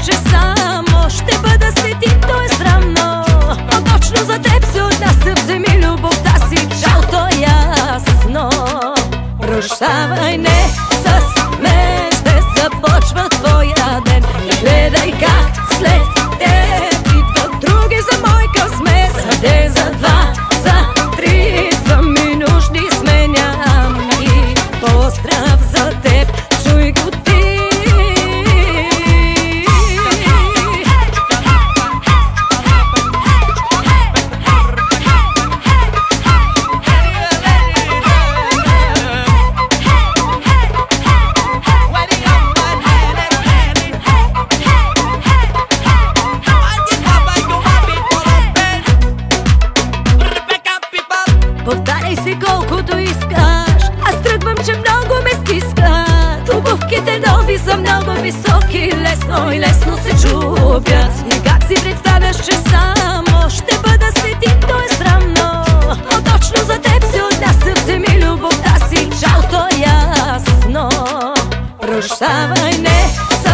че само ще бъда след и то е срамно. Но точно за теб се отнася, вземи любовта си, чао, то е ясно. Прощавай, не с мен ще започва твоя ден. И гледай как след теб идват други за мой късмет. За ден, за два, за три са ми нужни, сменям и поздрав за теб, чуй го ти. Повтаряй си колкото искаш, аз тръгвам, че много ме стискат. Обувките нови са много високи, лесно и лесно се чупят. И как си представяш, че само ще бъда след и то е срамно. Но точно за теб се отнася, вземи любовта си, чао, то е ясно. Прощавай, не с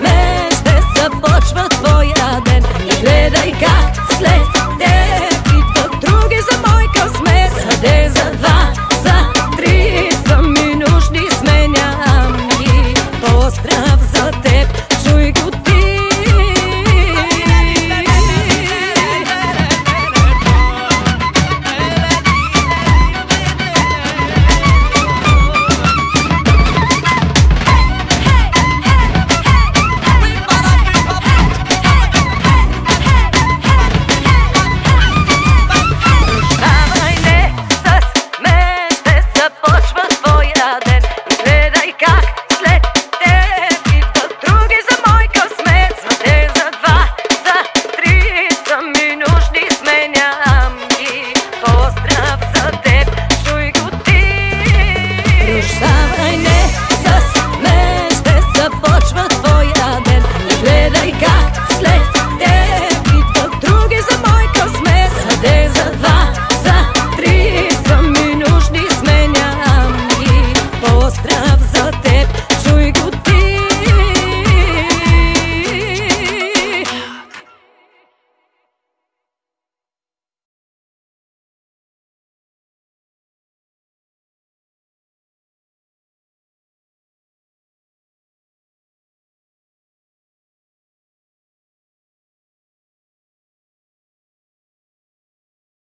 мен ще започва твоя ден. И гледай как след теб идват други за мой късмет. За ден, за два, за три са ми нужни, сменям и поздрав за теб,